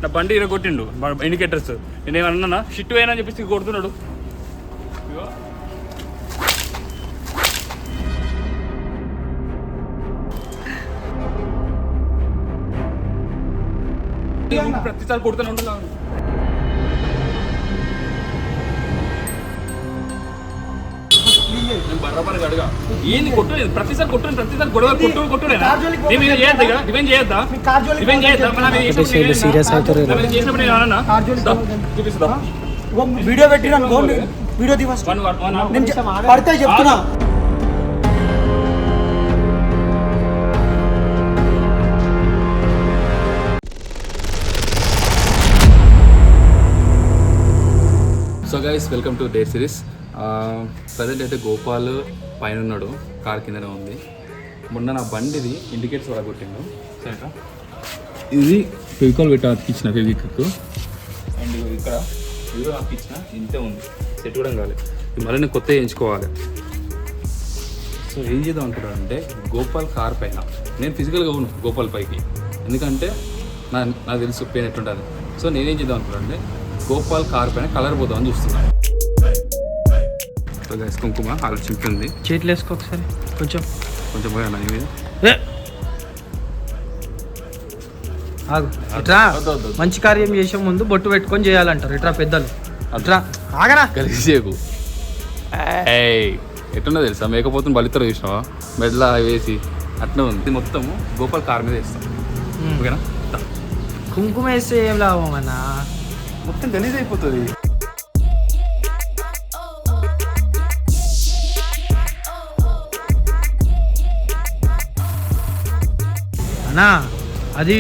నా బండి ఇలా కొట్టిండు ఇండికేటర్స్. నేనేమన్నా షిట్ అయినా అని చెప్పేసి కొడుతున్నాడు. ప్రతిసారి కొడుతూనే ఉంటున్నాను. బరాబర్ అడుగా ఏంది కొట్టలేదు, ప్రతిసారి ప్రతిసారి గొడవ కొట్టుడేనా? వీడియో పెట్టినా వీడియో పడితే చెప్తున్నా. So guys, welcome to dare series. Present అయితే గోపాల్ పైన ఉన్నాడు, కార్ కిందనే ఉంది. మొన్న నా బండిది ఇండికేటర్స్ వడగొట్టిండు. సరేనా, ఇది ఫెవికాల్ పెట్టి అతికిచ్చిన ఫెవిక్విక్, అండ్ ఇక్కడ వీడియో అతికిచ్చిన ఇంతే ఉంది, సెట్ కూడా కాలేదు. మళ్ళీ నేను కొత్త చేయించుకోవాలి. సో ఏం చేద్దాం అనుకుంటానంటే గోపాల్ కార్ పైన నేను ఫిజికల్గా ఉన్నాను గోపాల్ పైకి, ఎందుకంటే నాకు తెలుసు పెయిన్ ఎట్లుంటుంది. సో నేనేం చేద్దాం అనుకుంటానంటే గోపాల్ కార్ పైన కలర్ పోదామని చూస్తున్నాను. సో గైస్, కుంకుమ ఆలోచించింది. చేతులు వేసుకో ఒకసారి, కొంచెం కొంచెం పోయా నా మీద. ఇట్రా మంచి కార్యం చేసే ముందు బొట్టు పెట్టుకొని చేయాలంటారు. ఇట్రా పెద్దలు, అట్రా ఆగరా కలిసేకు. ఎట్టున్నా తెలుసా, మేకపోతుంది బలితర చూసినావా, మెడల వేసి అట్లా ఉంది. మొత్తము గోపాల్ కార్ మీద వేస్తాం, ఓకేనా? కుంకుమ వేస్తే ఏం లాభం అన్నా, మొత్తం గలీజ్ అయిపోతుంది. అన్నా అది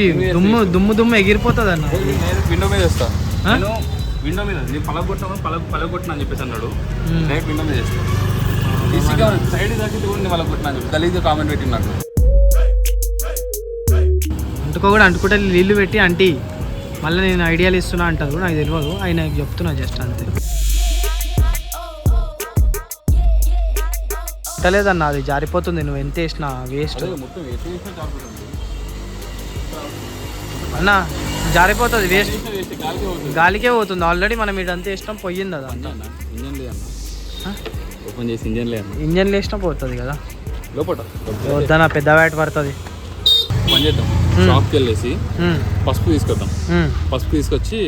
దుమ్ము ఎగిరిపోతుంది అన్న. నేను విండో మీద వేస్తాను, నేను విండో మీద నేను పలగొట్టినా అని చెప్పేసి అన్నాడు. డైరెక్ట్ విండో మీద వేస్తాను. సైడ్ తగ్గితే కూడా నేను పలగొట్టినా అని చెప్పి గలీజ్గా కామెంట్ పెట్టి నాకు. అంటుకోకుండా అంటుకుంటే నీళ్ళు పెట్టి అంటీ మళ్ళీ నేను ఐడియాలు ఇస్తున్నా అంటారు, నాకు తెలియదు. ఆయన చెప్తున్నా జస్ట్ అంతే. లేదన్న అది జారిపోతుంది, నువ్వు ఎంత వేసినా వేస్ట్ అన్న, జారిపోతుంది, వేస్ట్ గాలికే పోతుంది. ఆల్రెడీ మనం ఇదంతా వేసినాం, పోయింది అది అంతా. ఇంజన్ వేసినా పోతుంది కదా లోపల. వద్దన్న, పెద్ద బ్యాట్ పడుతుంది. పని చేద్దాం, షాప్కి వెళ్ళేసి పసుపు తీసుకొద్దాం. పసుపు తీసుకొచ్చి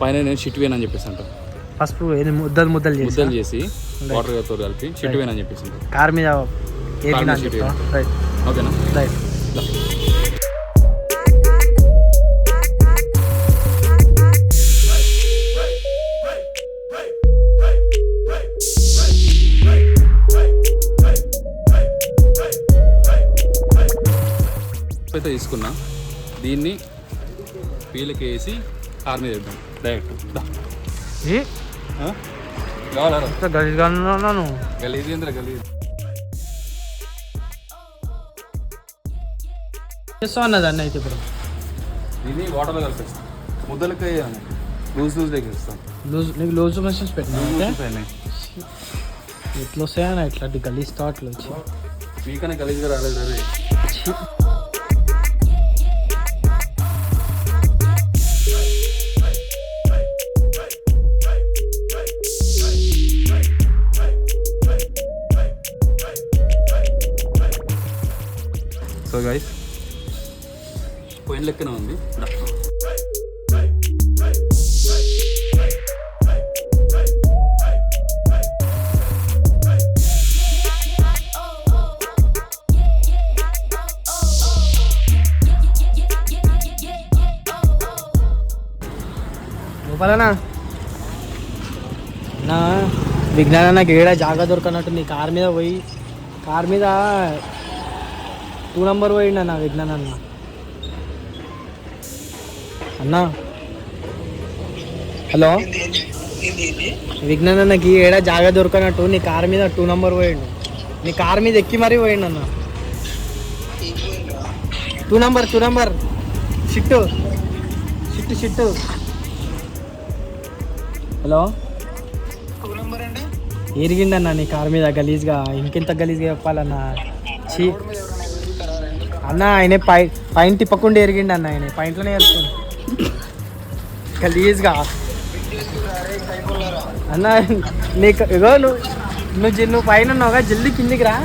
పైన నేను షిట్ వేన్ అని చెప్పేసి అంటాం. పసుపు ముద్దలు చేసి వాటర్తో కలిపి షిట్ వేన్ అని చెప్పేసి కార్ మీద ఓకేనా? రైట్. అయితే తీసుకున్నా, దీన్ని పీలకి వేసి కార్ మీద వేద్దాం డైరెక్ట్. గలీజ్ చేస్తా అన్నది అన్న. అయితే ఇప్పుడు దీన్ని వాటర్లో కలిపేస్తాం, ముద్దలకి లూజ్ వేస్తాం. నీకు లూజ్ మెషన్స్ పెట్టినా ఎట్లా వస్తాయన్నా ఇట్లాంటి గలీజ్ థాట్లు వచ్చి? మీకన్నా గలీజ్గా రాలేదు అదే. సో గైస్, పోయిన లెక్కనే ఉంది. లోపలనా నా విజ్ఞాన నాకు ఏడా జాగా దొరకనట్టు నీ కార్ మీద పోయి, కార్ మీద 2 నంబర్ పోయిండు అన్న విజ్ఞాన్ అన్న. అన్నా హలో, విజ్ఞాన్ అన్నకి ఏడా జాగా దొరకనట్టు నీ కార్ మీద 2 నంబర్ పోయిండు. నీ కార్ మీద ఎక్కి మరీ పోయిండు అన్న. 2 నంబర్ షిట్టు. హలో, ఎరిగిండన్న నీ కార్ మీద గలీజ్గా. ఇంకెంత గలీజ్గా చెప్పాలన్నా? చీ అన్న, ఆయన పైన తిప్పకుండా ఎరిగిండు అన్న. ఆయన పైంట్లోనే వేసుకుంది. గలీజ్గా అన్న నీకు ఇగో నువ్వు పైన ఉన్నావుగా జల్దీ కిందికి రా,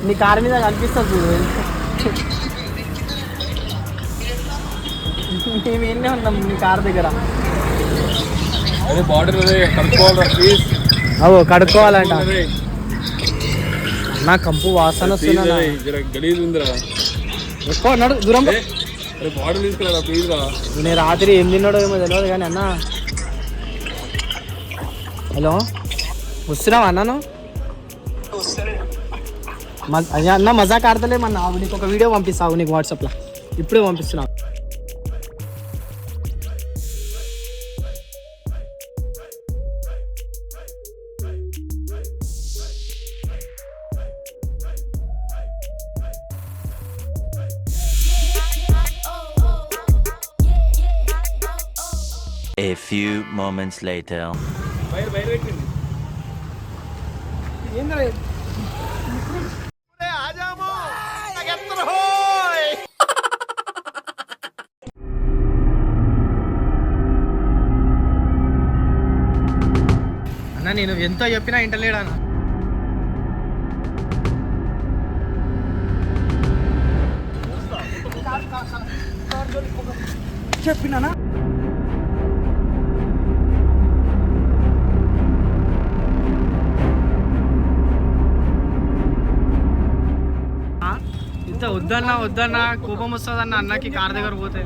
నీ కారు మీద కనిపిస్తుంది చూడు. మేము ఎన్నే ఉన్నాం నీ కారు దగ్గర. Border please. అవో కడుక్కోవాలంట. నా కంపు వాసన వస్తున్నా. గలీజ్ ఉందిరా, ఎక్కువ అన్నాడు దూరం. బార్డర్ తీసుకురా ప్లీజ్ రా. నేను రాత్రి ఏం తిన్నాడో ఏమో తెలియదు కానీ అన్న. హలో వస్తున్నావా అన్నాను? అన్న మజాక్ ఆడతలేమన్నా. నీకు ఒక వీడియో పంపిస్తావు నీకు వాట్సాప్లో, ఇప్పుడే పంపిస్తున్నావు. A few moments later. అన్న నేను ఎంత చెప్పినా ఇంటలేడా అన్న. చెప్పినానా ఇంత వద్దన్నా కోపం వస్తుందన్న అన్నకి కార్ దగ్గర పోతే.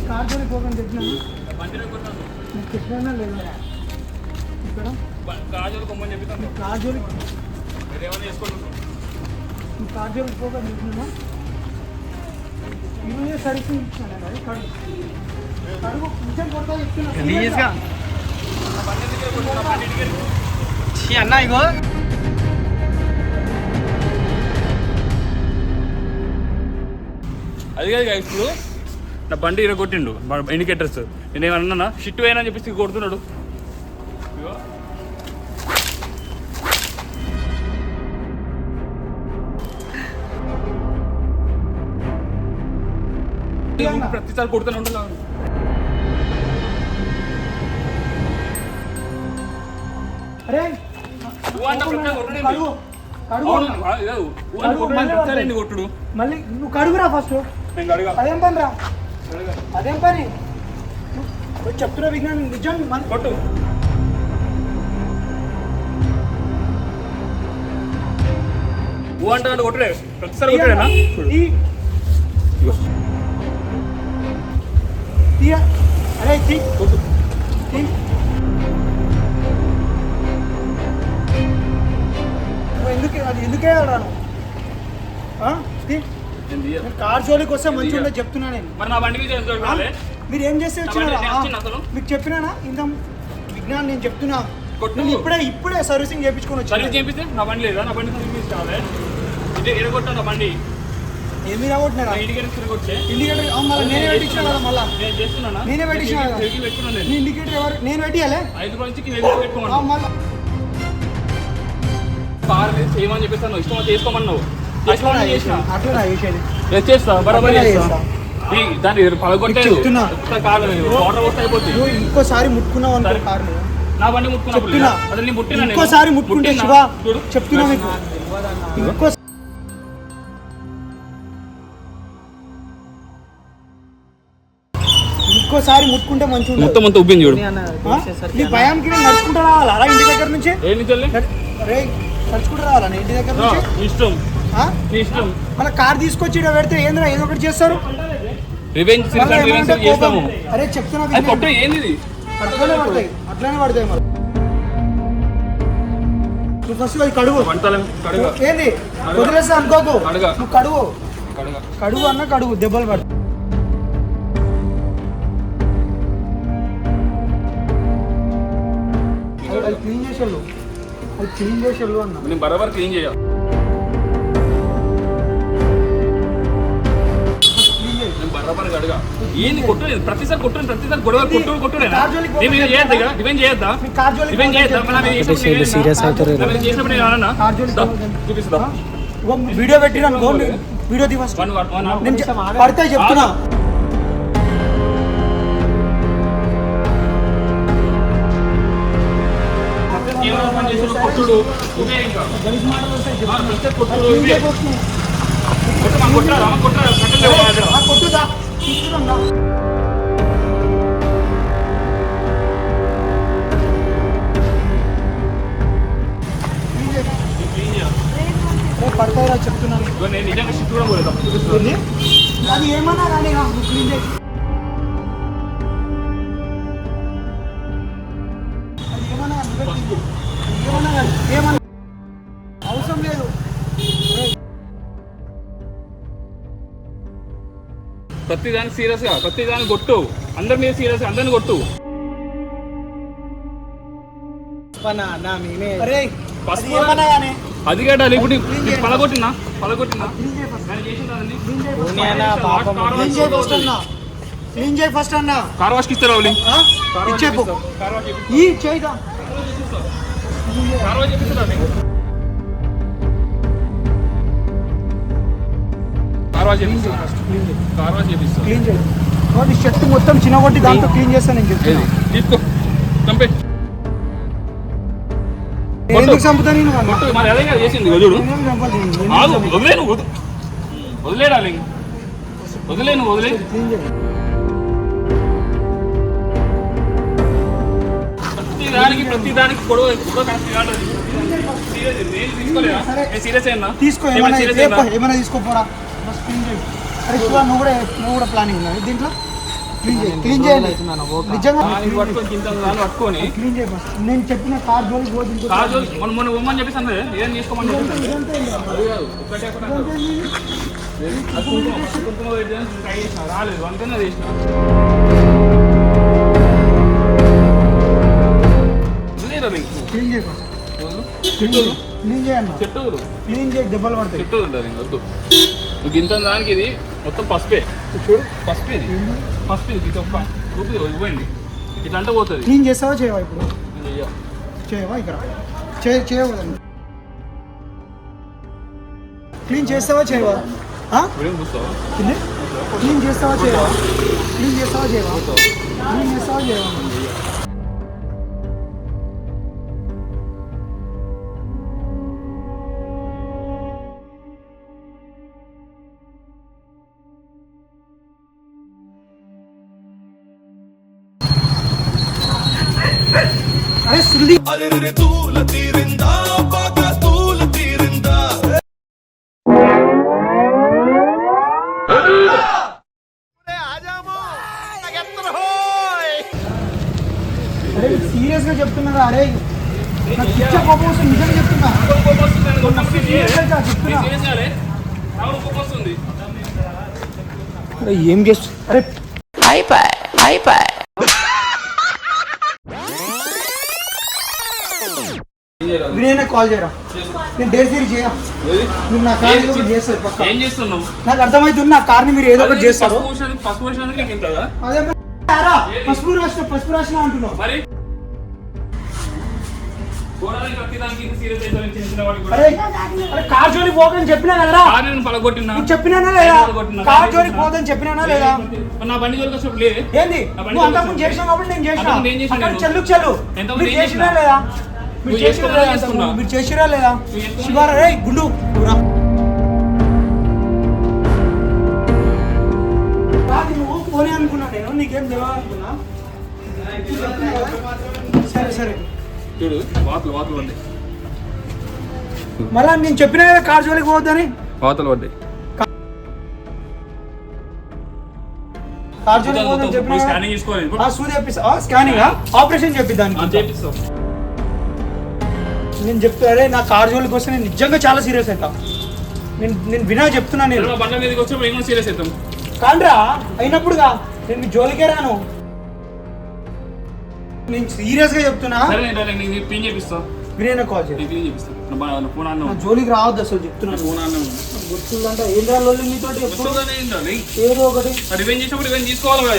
కార్తోనే పోకని చెప్పినాను, చెప్పినా లేదా ఇక్కడ కాజోలు పోకని చెప్పినా. ఇవే సరికి ఇచ్చాను అది కడుగు కొంచెం కొడతా చెప్తున్నా అన్న. ఇగో అది కాదు ఇప్పుడు నా బండి కొట్టిండు ఇండికేటర్స్. నేనేమన్నా షిట్ అయినా అని చెప్పేసి కొడుతున్నాడు. ప్రతిసారి కొడుతూనే ఉంటున్నాను. కొట్టుడు మళ్ళీ నువ్వు కడుగురా ఫస్ట్. అదేం పని రా, అదేం పని చెప్తున్నా విజ్ఞానం నిజం కొట్టు. అంటే కొట్టుడే ప్రతిసారి కొట్టాడేనా? అరే కొట్టు. ఎందుకే రాను కార్ జోలికి వస్తే మంచిగా ఉండదు చెప్తున్నా నేను. మరి నా బండికి మీరు ఏం చేస్తే వచ్చినారా? మీకు చెప్పినానా ఇంత విజ్ఞానం నేను చెప్తున్నా. ఇప్పుడే సర్వీసింగ్ చేయించుకొని వచ్చి నా బండి లేదా? నా బండి సర్వీస్ కావాలి. ఇదే ఎరగొట్టా నా బండి. ఏమి రాగొట్టినారా? ఇండికేటర్ నేనే పెట్టించిన కదా, మళ్ళీ నేనే పెట్టించిన కదా. ఇండికేటర్ ఎవరు? నేను పెట్టియాలే 5 నుంచి పెట్టుకోమన్నా. కార్ చేయమని చెప్పేస్తాను, ఇష్టం చేసుకోమన్నావు. చేస్తా బరాబర్ చేస్తా. దాన్ని పగొట్టే ఇంకోసారి ముట్టుకున్నావు అనుకో కార్ మీద. నా బండి ముట్టుకున్నా. ఇంకోసారి ముట్టుకుంటే శివ చెప్తున్నా మీకు. ఇంకోసారి ముట్టుకుంటే మంచిగా మొత్తం మొత్తం ఉబ్బింది చూడు. నీ భయానికి నేను నడుచుకుంటూ రావాలా అలా ఇంటి దగ్గర నుంచి? నడుచుకుంటూ రావాలా ఇంటి దగ్గర నుంచి? ఇష్టం ఇష్టం. మళ్ళీ కార్ తీసుకొచ్చి ఇక్కడ పెడితే ఏంద్రా ఏదో ఒకటి చేస్తారు. అరే చెప్తున్నా అట్లనే పడతాయి మరి. నువ్వు ఫస్ట్ అది కడుగు. ఏంది వదిలేస్తా అనుకోకు, నువ్వు కడుగు అన్న కడుగు, దెబ్బలు పడతాయి. అది క్లీన్ చేసేళ్ళు అన్న. బరాబర్ క్లీన్ చేయాలి. బరాబర్ అడుగా ఏంది కొట్టలేదు ప్రతిసారి గొడవ కొట్టుడేనా నేను చేయొద్దా ఇక డివెండ్ చేయొద్దా సీరియస్ అవుతారు చేసినప్పుడు నేను అన్నా చూపిస్తా వీడియో పెట్టినా వీడియో దివస్ పడితే చెప్తున్నా కొట్టుడు కొట్టుదా పడతాయిరా చెప్తున్నాను నేను నిజంగా షిఫ్ట్ కూడా పోలేదు అది ఏమన్నా కానీ క్లీన్ చేసి అది ఏమన్నా కానీ ఏమన్నా అవసరం లేదు ప్రతిదానికి సీరియస్ గా ప్రతిదానికి కొట్టు అందరి మీద సీరియస్ అందరిని కొట్టు అరే పసుపు ఏమన్నా కానీ అది కేటాలి ఇప్పుడు పలగొట్టినా క్లీన్ చేయి ఫస్ట్ అన్న కార్ వాష్కి ఇస్తారు వాళ్ళు ఇచ్చేపు ఈ చేయదా కార్ వాష్ చేపిస్తారు క్లీన్ చేయి నీ షర్ట్ మొత్తం చిన్నగొట్టి దాంతో క్లీన్ చేస్తాను నేను చెప్తాను తీసుకో చంపే ఎందుకు చంపుతా నేను మరి అదే కదా చేసింది వదుడు వదిలేను వదిలేడాలి వదిలేను వదిలే ప్రతిదానికి గొడవ కరెక్ట్ కాదు సీరియస్ అయినా తీసుకో ఏమైనా తీసుకోపోరా బస్ క్లీన్ చేయి అరే శివ నువ్వు కూడా ప్లానింగ్ ఉన్నది దీంట్లో క్లీన్ చేయాలి నిజంగా పట్టుకొని క్లీన్ చేయి బస్ నేను చెప్పిన కార్ జోలికి పోతుంది మొన్న ఉమ్మని చెప్పేసి ఏం చేసుకోమని రాలేదు అంతేనా చేసిన క్లీన్ చేయి క్లీన్ చేయన్న చెట్టు క్లీన్ చేయి దెబ్బలు పడతాయి చెట్టు వద్దు నువ్వు ఇంత దానికి ఇది మొత్తం పసుపే చూడు పసుపు ఇది ఇది ఒక్క రూపీ ఇవ్వండి ఇట్లా అంటే పోతుంది క్లీన్ చేస్తావా చేయవా ఇప్పుడు చేయవా ఇక్కడ చేయవద్దు క్లీన్ చేస్తావా చేయవా క్లీన్ చేస్తావా చేయవా క్లీన్ చేస్తావా చేయవా అరే సుల్లి అరే సీరియస్ గా చెప్తున్నా అరే నాకు పిచ్చ కోపం వస్తుంది నిజంగా చెప్తున్నా అరే ఏం చేస్తు అరే అయిపోయి వినయ్ కాల్ చేయరా నేను డేర్ సీరీ చేయ మీరు నా కార్ ఏదో ఒకటి చేస్తారు పక్క ఏం చేస్తున్నావు నాకు అర్థమవుతుంది నా కార్ని మీరు ఏదో ఒకటి చేస్తారు అదే పసుపు రాసిన అంటున్నావు మరి అరే కార్ జోలికి పోదని చెప్పినా కదరా పలగొట్టినా చెప్పినానా లేదా కార్ జోలికి పోదని చెప్పినానా లేదా నా బండి జోలికి వచ్చినప్పుడు లేదు ఏంది నువ్వు అంతకుముందు చేసినావు కాబట్టి నేను అంతకుముందు ఏం చేసిన చేసినా అక్కడ చెల్లు ఎంతమంది మీరు ఏం చేసినా చేసినా? లేదా నువ్వు చేసుకున్నా? మీరు చేసిరా లేదా నువ్వు చేసుకున్నా? శివారా రే గుండు రా. రాదు నువ్వు పోనీ అనుకున్నా నేను నీకేం తెలియదు అనుకున్నా సరే చూడు వాతలు పడ్డాయి మళ్ళా నేను చెప్పినా కదా కార్ జోలికి పోవద్దని వాతలు పడ్డాయి కార్ జోలికి పోవద్దని చెప్పినా కదా? స్కానింగ్ తీసుకోవాలి ఆ సూది చెప్పిస్తా స్కానింగ్ ఆపరేషన్ చెప్పిద్దానికి చేపిస్తాం నేను చెప్తా అరే నా కార్ జోలికి వస్తే నేను నిజంగా చాలా సీరియస్ అవుతా నేను వినా చెప్తున్నా నేను బండ్ల మీదకి వచ్చి మేము సీరియస్ అవుతాం కాండ్రా అయినప్పుడుగా నేను మీ జోలికే రాను నేను సీరియస్ గా చెప్తున్నా సరే నేను క్లీన్ చేపిస్తా వినయ్ కాల్ చేయి. రివ్యూ చూపిస్తాను ఫోన్ అన్న నా జోలికి రావద్దు అసలు చెప్తున్నాను. ఫోన్ అన్న గుర్తుందంటే ఏం రాళ్ళు మీతో ఎప్పుడు ఏదో ఒకటి రివెంజ్ చేసినప్పుడు రివెంజ్ తీసుకోవాలి కదా.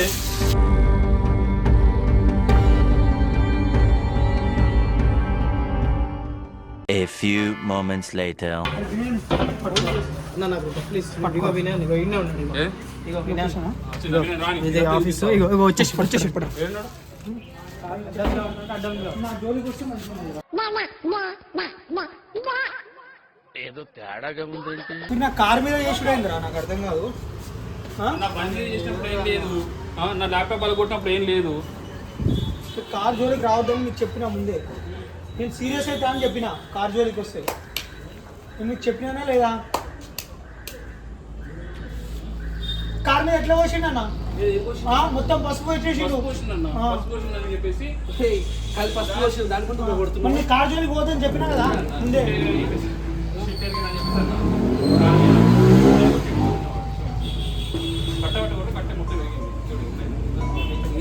A few moments later. అన్న నాకు ప్లీజ్ ఇగో వినయ్ ఇగో ఇన్నే ఉండండి ఇగో. ఏ? ఇగో వినయ్ రాని. ఇది ఆఫీస్ ఇగో ఇగో వచ్చేసి ఇప్పుడు ఏడున్నాడు? నా జోలికి వస్తే మంచిగా మీరు నా కార్ మీద చేసుడైందిరా నాకు అర్థం కాదు. నా బండి చేసినప్పుడు ఏం లేదు, నా ల్యాప్టాప్ అలా కొట్టినప్పుడు ఏం లేదు. కార్ జోలికి రావద్దని మీకు చెప్పినా ముందే. నేను సీరియస్ అయితే అని చెప్పిన కార్ జోలికి వస్తే. నేను మీకు చెప్పినానా లేదా? కార్ మీద ఎట్లా పోసిండు అన్న? మొత్తం పసుపు వచ్చేసిండు. చెప్పేసి మరి నేను కార్ జోలికి పోతుందని చెప్పినా కదా ముందే.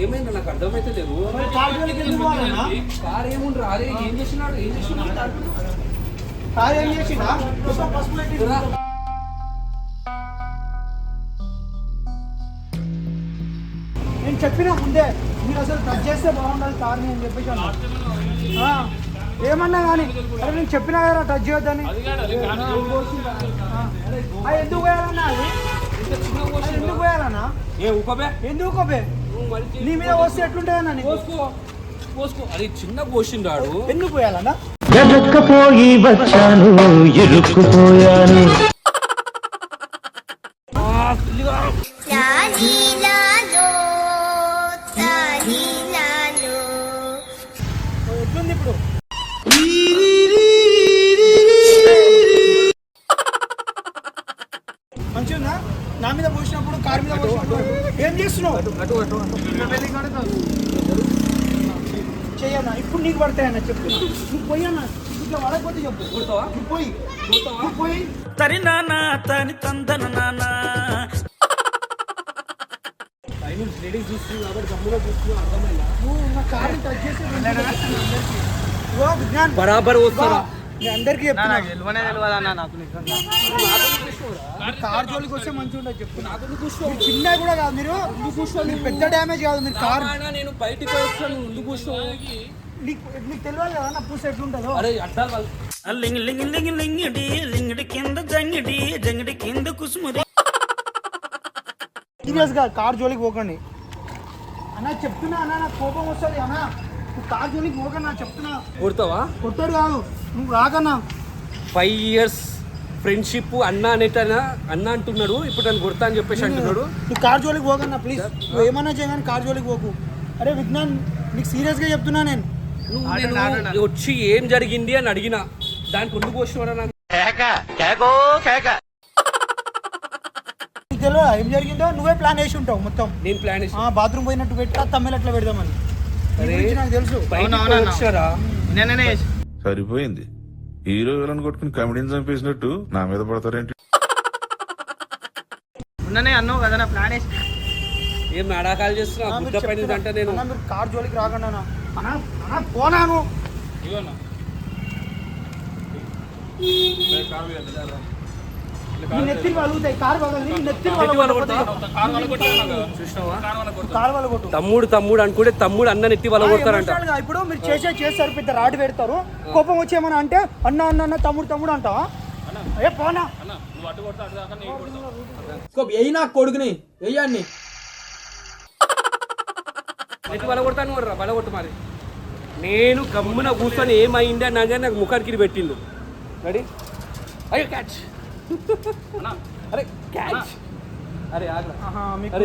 ఏమైంది నాకు అర్థమైతే లేదు. మరి కార్ జోలికి ఎందుకు పోవాలన్నా? కార్ ఏముండ్రు అరే ఏం చేసినాడు కార్ ఏం చేసిండా? మొత్తం పసుపు పెట్టిండు. నేను చెప్పినా ముందే మీరు అసలు టచ్ చేస్తే బాగుండాలి కార్ని అని చెప్పేసి అన్నా. ఏమన్నా కానీ అరే నేను చెప్పినా కదా టచ్ చేయొద్దని. ఎందుకు పోయాలన్నా? అది ఎందుకు పోయాలన్నా? ఎందుకు కోపే? నీ మీద వస్తే ఎట్లుంటుందన్నా నీకు? పోసుకో అది చిన్న క్వశ్చన్ రాడు. ఎందుకు పోయాలన్నా? ఎరుక్కుపోయి వచ్చాను ఇరుక్కుపోయాను ఎట్లుంది ఇప్పుడు? మంచిగా నా మీద పోసినప్పుడు కార్ మీద పోసినప్పుడు ఏం చేస్తున్నావు? చెయ్యన్నా ఇప్పుడు నీకు పడతాయన్నా చెప్పు. నువ్వు పోయన్నా ఇట్లా పడకపోతే చెప్పు. నువ్వు పోయి నువ్వు పోయి తరి నాన్న తని తందన నాన్న నువ్వు నా కార్ని టచ్ చేసి విజ్ఞాన్ బరాబర్ వస్తారా? నేను అందరికీ చెప్తున్నా తెలియదన్నా నాకు కార్ జోలికి వస్తే మంచిగా ఉండదు చెప్తున్నా. మీరు చిన్న కూడా కాదు, మీరు పెద్ద డ్యామేజ్ కాదు. మీరు కార్ నేను బయటికి వస్తాను ముందు కూర్చో. నీకు తెలియాలి కదా నా పూస ఎట్లుంటుందో. అరే అడ్డాలు లింగి లింగి లింగి లింగిడి లింగిడి కింద జంగిడి జంగిడి కింద కుసుముది సీరియస్ గా కార్ జోలికి పోకండి అన్న చెప్తున్నా. అన్న నాకు కోపం వస్తుంది అన్న. నువ్వు కార్ జోలికి పోకన్నా చెప్తున్నా. కొడతావా? కొట్టాడు కాదు నువ్వు రాకన్నా. 5 years ఫ్రెండ్షిప్ అన్న అనేటనా అన్న అంటున్నాడు, ఇప్పుడు నన్ను కొడతా అని చెప్పేసి అంటున్నాడు. నువ్వు కార్ జోలికి పోకన్నా ప్లీజ్. నువ్వు ఏమన్నా చేయగానే కార్ జోలికి పోకు. అరే విజ్ఞాన్ నీకు సీరియస్గా చెప్తున్నా నేను. నువ్వు వచ్చి ఏం జరిగింది అని అడిగిన దానికి ఎందుకు వచ్చినారా నాకు నీకు తెలియదా ఏం జరిగిందో? నువ్వే ప్లాన్ వేసి ఉంటావు మొత్తం. నేను ప్లాన్ చేసి బాత్రూమ్ పోయినట్టు పెట్టి తమ్మిల్ ఎట్లా పెడదామని నీ గురించి నాకు తెలుసు. వచ్చినారా? సరిపోయింది. హీరో విలన్ కొట్టుకుని కమెడీని చంపేసినట్టు నా మీద పడతారేంటి? అన్నావు కదా నా ప్లాన్ వేసి ఏం నాటకాలు చేస్తున్నా బుద్ధ పైన అంటే నేను అన్న మీరు కార్ జోలికి రాకండి అన్న. అన్న పోనాను. నీ నెత్తిని పలుగుతాయి కార్ పగలి నెత్తిని కార్ వాళ్ళ కొట్టు. తమ్ముడు అనుకుంటే తమ్ముడు అన్న నెత్తి వాళ్ళ కొడతారంట. ఇప్పుడు మీరు చేస్తారు పెద్ద రాడ్ పెడతారు. కోపం వచ్చేమన్నా అంటే అన్న అన్న అన్న తమ్ముడు అంటావా? ఏ పోనా నా కొడుకుని వెయ్యాన్ని నెత్తి వాళ్ళ కొడతాను వాళ్ళ కొట్టు మరి. నేను గమ్మున కూర్చొని ఏమైంది అని కానీ నాకు ముఖానికి పెట్టిండు. రెడీ? అయ్యో క్యాచ్. అరే క్యాచ్. అరే మీకు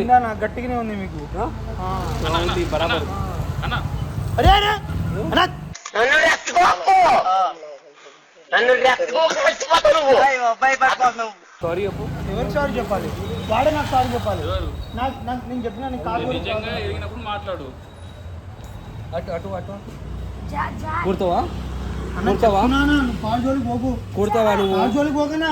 గట్టిగానే ఉంది మీకు. బరాబర్. అరే అరే సారీ చెప్పు. ఎవరికి సారీ చెప్పాలి? వాడే నాకు సారీ చెప్పాలి. నేను చెప్పినా నేను కార్ మాట్లాడు. అటు అటు అటు కొడతావా? కొడతావా? కార్ జోలికి పోకు. కొడతావా నువ్వు? కార్ జోలికి పోకనా?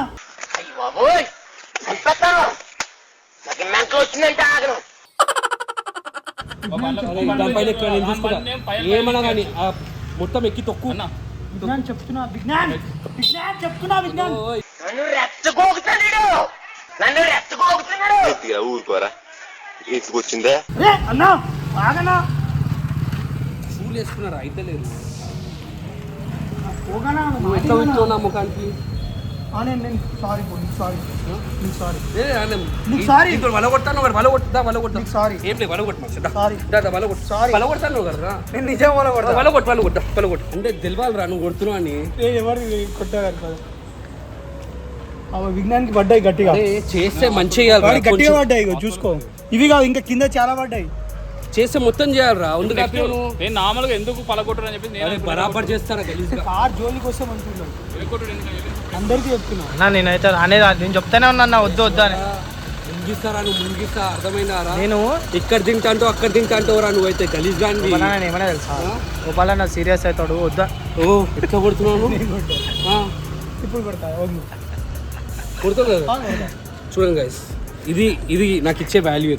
దానిపైన ఎక్కువ నేను చూసుకుంటా. ఏమన్నా కానీ మొత్తం ఎక్కి తొక్కు. విజ్ఞాన్ చెప్తున్నా విజ్ఞాన్ చెప్తున్నా విజ్ఞాన్ ఊరుకోరా తీసుకొచ్చిందే రే అన్నా ఆగనా షూలు వేసుకున్నారా అయితే లేదు పోగానా నువ్వు ఎట్లా వచ్చావు నా ముఖానికి నేను సారీ సారీ నీకు సారీ ఏ, అన్న, నీకు sorry. ఇంకో వలగొట్టాను మరి వలగొట్టా నీకు sorry. ఏం లేదు వలగొట్టు మరి Sorry. వలగొట్టు Sorry. వలగొడతాను కదా నేను నిజం వలగొడతా వలగొట్టు అంటే తెలియాలిరా నువ్వు కొడుతున్నావు అని నేను ఎవరు కొట్టగారు కదా విజ్ఞానికి పడ్డాయి గట్టిగా అదే చేస్తే మంచి చేయాలి వాడికి గట్టిగా పడ్డాయి ఇగో చూసుకో ఇవి కాదు ఇంకా కింద చాలా పడ్డాయి చేస్తే మొత్తం చేయాలిరా ఉంది కప్పాను నేను నార్మల్గా ఎందుకు పలగొట్టరు అని చెప్పి నేను బరాబర్ చేస్తారా గలీజ్గా కార్ జోలికి వస్తే మంచిగా అందరికీ చెప్తున్నా అన్నా నేనైతే అనేది నేను చెప్తానే ఉన్నా అన్న వద్దు వద్దు అని ముంగిస్తారా నువ్వు ముంగిస్తా అర్థమైందారా నేను ఇక్కడ తింటా అంటూ అక్కడ తింటా అంటావురా నువ్వైతే గలీజ్గా అండి గోపాల నేను ఏమన్నా తెలుసా గోపాల నా సీరియస్ అవుతాడు వద్దా ఓ ఎట్లా కొడుతున్నావు ఇప్పుడు కొడతా వద్దు. కొడుతావు కదా చూడండి గైస్ ఇది నాకు ఇచ్చే వాల్యూ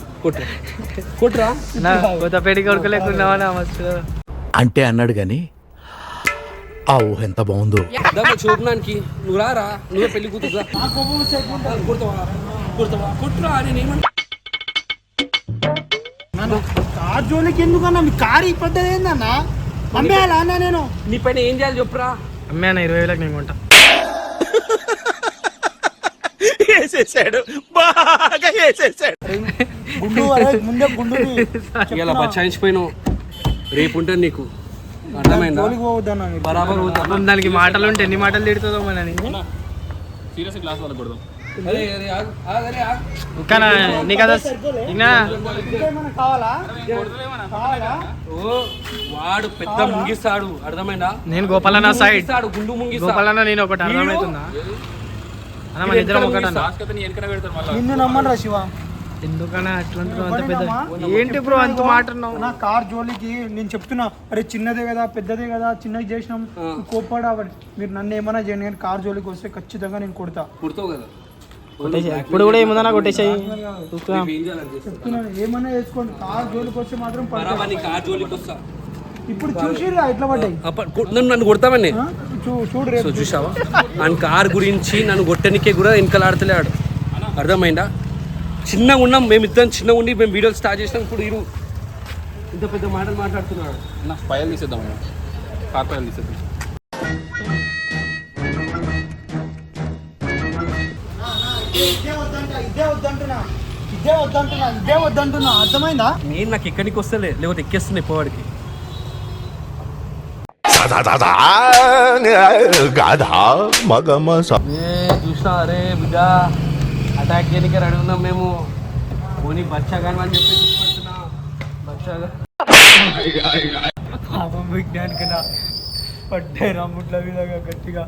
కొట్టురా నా కొత్త పెళ్లి కొడుకు లేకున్నావా మస్తు అంటే అన్నాడు గాని ఆ ఊహ ఎంత బాగుందో. చూడడానికి నువ్వు రారా నువ్వే పెళ్లి కూతురురా నా కోపం వస్తే ఎక్కువ కొడతావా కొట్టురా నేను ఏమన్నా కార్ జోలికి ఎందుకన్నా మీ కారు పడ్డది ఏందన్నా అమ్మేయాలా అన్నా నేను నీ పైన ఏం చేయాలి చెప్పురా అమ్మే అన్న 20,000 నేను కొంటా గుండు అరే, ముందే గుండు ఇలా బచాయించిపోయినావు రేపు ఉంటుంది నీకు అర్థమైందా జోలికి పోవద్దన్నా మీరు. బరాబర్ పోతా. దానికి మాటలు ఉంటే ఎన్ని మాటలు తిడుతుందో మనని సీరియస్ క్లాస్ వాళ్ళకి కొడదాం. అరే, అరే, ఆగు, ఆగు, అరే, ఆగు. ఇంకా నీకు అదా ఇంకా ఇంకేమైనా కావాలా కావాలా ఓ వాడు పెద్ద ముంగిస్తాడు అర్థమైందా నేను గోపాలన్న సైడ్ ముంగిస్తాడు, గుండు ముంగిస్తాడు గోపాలన్న నేను ఒకటి అర్థమవుతుందా అన్న మన ఇద్దరం ఒకటి అన్న లాస్ట్ అయితే నీ వెనకనే పెడతారు మళ్ళీ. నిన్ను నమ్మనరా శివ ఎందుకన్నా అట్లా అంత పెద్ద ఏంటి బ్రో అంత మాట అన్నావు నా కార్ జోలికి నేను చెప్తున్నా అరే చిన్నదే కదా పెద్దదే కదా చిన్నది చేసినాం కోప్పడా మీరు నన్ను ఏమైనా చేయండి కానీ కార్ జోలికి వస్తే ఖచ్చితంగా నేను కొడతా కుడతావు కదా ఇప్పుడు కూడా ఏముందన్నా కొట్టేసాయి నువ్వు ఏం చేయాలని చేస్తావు? చెప్తున్నాను ఏమైనా చేసుకోండి కార్ జోలికి వస్తే మాత్రం పడతా. బరాబర్ నీ కార్ జోలికి వస్తా ఇప్పుడు చూసిరా ఎట్లా పడ్డాయి నన్ను కొడతామని చూడు రేపు సో చూసావా ఆయన కార్ గురించి నన్ను కొట్టనికే కూడా వెనకలాడతలేడు అర్థమైందా చిన్నగా ఉన్నాం మేము ఇద్దరం చిన్నగా ఉండి మేము వీడియోలు స్టార్ట్ చేసినాం ఇప్పుడు ఇంత పెద్ద మాటలు మాట్లాడుతున్నాడు అన్న ఫైల్ తీసేద్దాం అన్న. కార్ ఫైల్ తీసేద్దాం. ఇదే వద్దంటున్నా అర్థమైందా నేను నాకు ఎక్కడికి వస్తలే లేకపోతే ఎక్కేస్తున్నా ఇప్పటివాడికి చూసినా అరే బిడ్డ అటాక్ చేయడానికి రెడీ ఉన్నాం మేము పోనీ బచ్చా కానీ అని చెప్పి తీసుకొస్తున్నా బచ్చాగా పాపం విజ్ఞానికన్నా పడ్డాయి రమ్ముట్ల విధంగా గట్టిగా